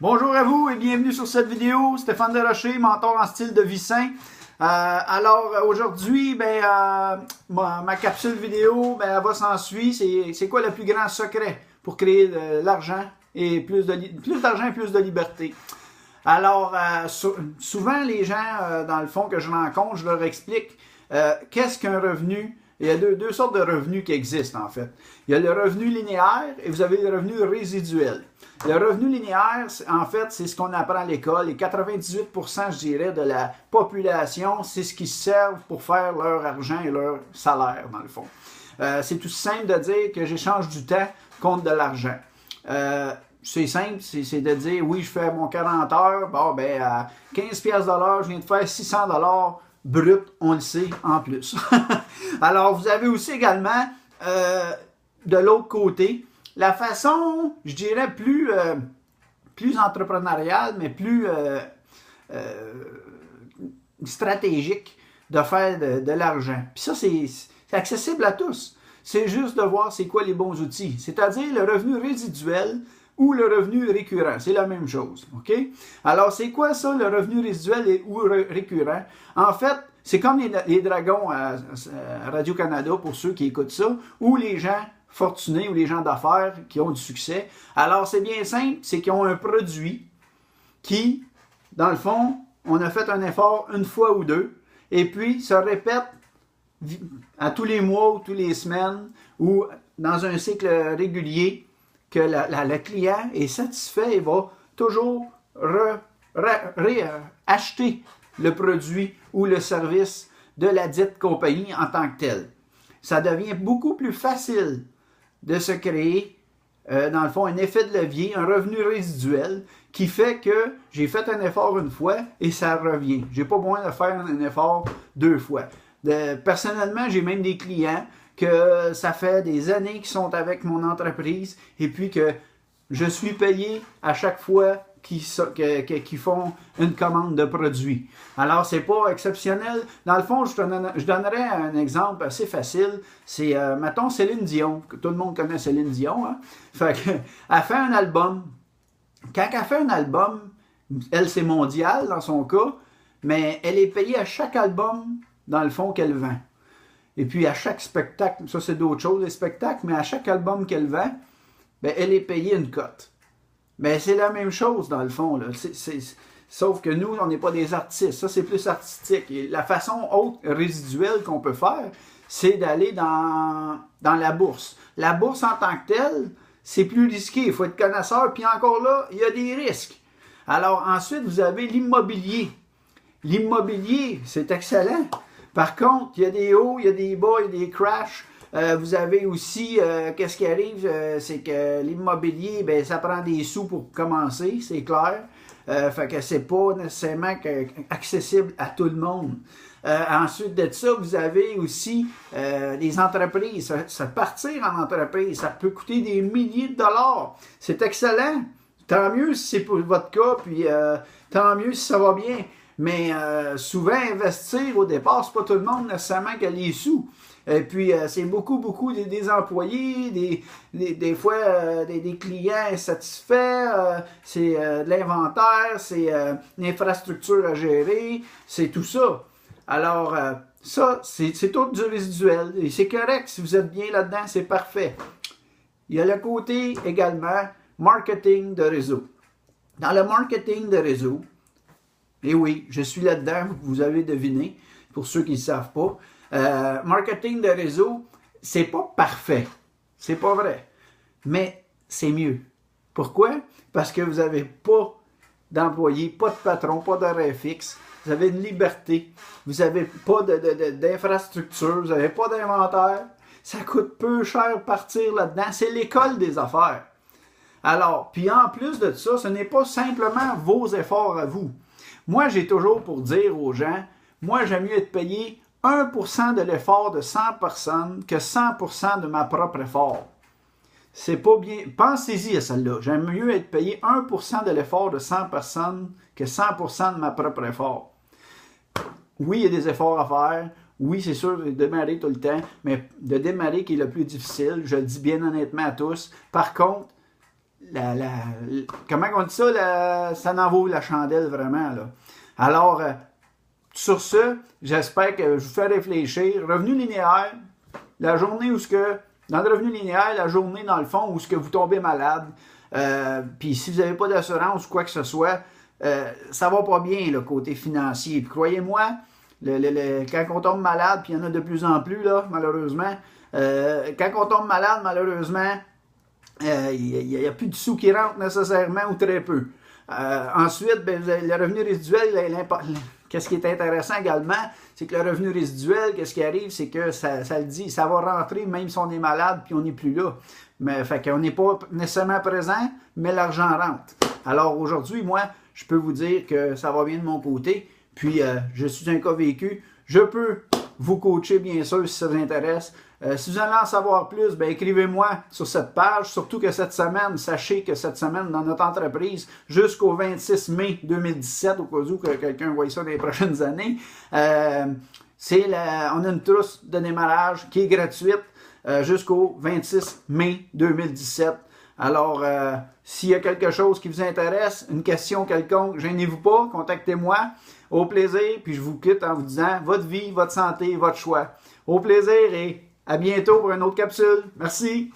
Bonjour à vous et bienvenue sur cette vidéo. Stéphane Desrochers, mentor en style de vie sain. Aujourd'hui, ma capsule vidéo, elle va s'ensuivre. C'est quoi le plus grand secret pour créer de l'argent et plus d'argent et plus de liberté? Alors, souvent les gens, dans le fond, que je rencontre, je leur explique qu'est-ce qu'un revenu. Il y a deux sortes de revenus qui existent, en fait. Il y a le revenu linéaire et vous avez le revenu résiduel. Le revenu linéaire, en fait, c'est ce qu'on apprend à l'école. Et 98%, je dirais, de la population, c'est ce qui servent pour faire leur argent et leur salaire, dans le fond. C'est tout simple de dire que j'échange du temps contre de l'argent. C'est simple, c'est de dire, oui, je fais mon 40 heures, bon, à 15$ de l'heure, je viens de faire 600$ brut, on le sait, en plus. Alors, vous avez aussi également, de l'autre côté, la façon, je dirais, plus entrepreneuriale, mais plus stratégique de faire de l'argent. Puis ça, c'est accessible à tous. C'est juste de voir c'est quoi les bons outils. C'est-à-dire le revenu résiduel ou le revenu récurrent. C'est la même chose. OK? Alors, c'est quoi ça, le revenu résiduel ou récurrent? En fait, c'est comme les dragons à Radio-Canada, pour ceux qui écoutent ça, ou les gens fortunés ou les gens d'affaires qui ont du succès. Alors, c'est bien simple, c'est qu'ils ont un produit qui, dans le fond, on a fait un effort une fois ou deux, et puis se répète à tous les mois ou toutes les semaines, ou dans un cycle régulier, que le client est satisfait et va toujours acheter le produit ou le service de la dite compagnie en tant que tel. Ça devient beaucoup plus facile de se créer, dans le fond, un effet de levier, un revenu résiduel qui fait que j'ai fait un effort une fois et ça revient. Je n'ai pas besoin de faire un effort deux fois. Personnellement, j'ai même des clients que ça fait des années qu'ils sont avec mon entreprise et puis que je suis payé à chaque fois qu'ils font une commande de produits. Alors, c'est pas exceptionnel. Dans le fond, je donnerais un exemple assez facile. C'est, mettons, Céline Dion. Tout le monde connaît Céline Dion. Hein? Fait qu'elle fait un album. Quand elle fait un album, elle, c'est mondial dans son cas, mais elle est payée à chaque album, dans le fond, qu'elle vend. Et puis, à chaque spectacle, ça c'est d'autres choses, les spectacles, mais à chaque album qu'elle vend, elle est payée une cote. Mais c'est la même chose, dans le fond. Là. Sauf que nous, on n'est pas des artistes. Ça, c'est plus artistique. Et la façon haute résiduelle qu'on peut faire, c'est d'aller dans la bourse. La bourse en tant que telle, c'est plus risqué. Il faut être connaisseur. Puis encore là, il y a des risques. Alors ensuite, vous avez l'immobilier. L'immobilier, c'est excellent. Par contre, il y a des hauts, il y a des bas, il y a des crashs. Vous avez aussi, qu'est-ce qui arrive, c'est que l'immobilier, ça prend des sous pour commencer, c'est clair. Fait que c'est pas nécessairement accessible à tout le monde. Ensuite de ça, vous avez aussi les entreprises. Se partir en entreprise, ça peut coûter des milliers de dollars. C'est excellent. Tant mieux si c'est pour votre cas, puis tant mieux si ça va bien. Mais souvent, investir au départ, c'est pas tout le monde nécessairement qui a les sous. Et puis, c'est beaucoup des employés, des fois des clients insatisfaits, c'est de l'inventaire, c'est l'infrastructure à gérer, c'est tout ça. Alors, ça, c'est tout du résiduel. Et c'est correct, si vous êtes bien là-dedans, c'est parfait. Il y a le côté également marketing de réseau. Dans le marketing de réseau, et oui, je suis là-dedans, vous avez deviné, pour ceux qui ne le savent pas. Marketing de réseau, c'est pas parfait. C'est pas vrai. Mais c'est mieux. Pourquoi? Parce que vous n'avez pas d'employé, pas de patron, pas d'horaire fixe. Vous avez une liberté. Vous n'avez pas d'infrastructure. Vous n'avez pas d'inventaire. Ça coûte peu cher partir là-dedans. C'est l'école des affaires. Alors, puis en plus de ça, ce n'est pas simplement vos efforts à vous. Moi, j'ai toujours pour dire aux gens, moi, j'aime mieux être payé 1% de l'effort de 100 personnes que 100% de ma propre effort. C'est pas bien. Pensez-y à celle-là. J'aime mieux être payé 1% de l'effort de 100 personnes que 100% de ma propre effort. Oui, il y a des efforts à faire. Oui, c'est sûr de démarrer tout le temps, mais de démarrer qui est le plus difficile, je le dis bien honnêtement à tous. Par contre, comment on dit ça, ça en vaut la chandelle vraiment, là. Alors, sur ce, j'espère que je vous fais réfléchir. Revenu linéaire, la journée où dans le revenu linéaire, la journée dans le fond où vous tombez malade, puis si vous n'avez pas d'assurance ou quoi que ce soit, ça va pas bien le côté financier. Puis croyez-moi, quand on tombe malade, puis il y en a de plus en plus, là, malheureusement, quand on tombe malade, malheureusement, il n'y a plus de sous qui rentrent nécessairement ou très peu. Ensuite, ben, le revenu résiduel, qu'est-ce qui est intéressant également, c'est que le revenu résiduel, qu'est-ce qui arrive, c'est que ça le dit, ça va rentrer même si on est malade puis on n'est plus là. Mais fait qu'on n'est pas nécessairement présent, mais l'argent rentre. Alors aujourd'hui, moi, je peux vous dire que ça va bien de mon côté. Puis je suis un cas vécu. Je peux vous coacher, bien sûr, si ça vous intéresse. Si vous allez en savoir plus, ben, écrivez-moi sur cette page. Surtout que cette semaine, sachez que cette semaine, dans notre entreprise, jusqu'au 26 mai 2017, au cas où que quelqu'un voit ça dans les prochaines années, on a une trousse de démarrage qui est gratuite jusqu'au 26 mai 2017. Alors, s'il y a quelque chose qui vous intéresse, une question quelconque, gênez-vous pas, contactez-moi. Au plaisir, puis je vous quitte en vous disant votre vie, votre santé, votre choix. Au plaisir et à bientôt pour une autre capsule. Merci!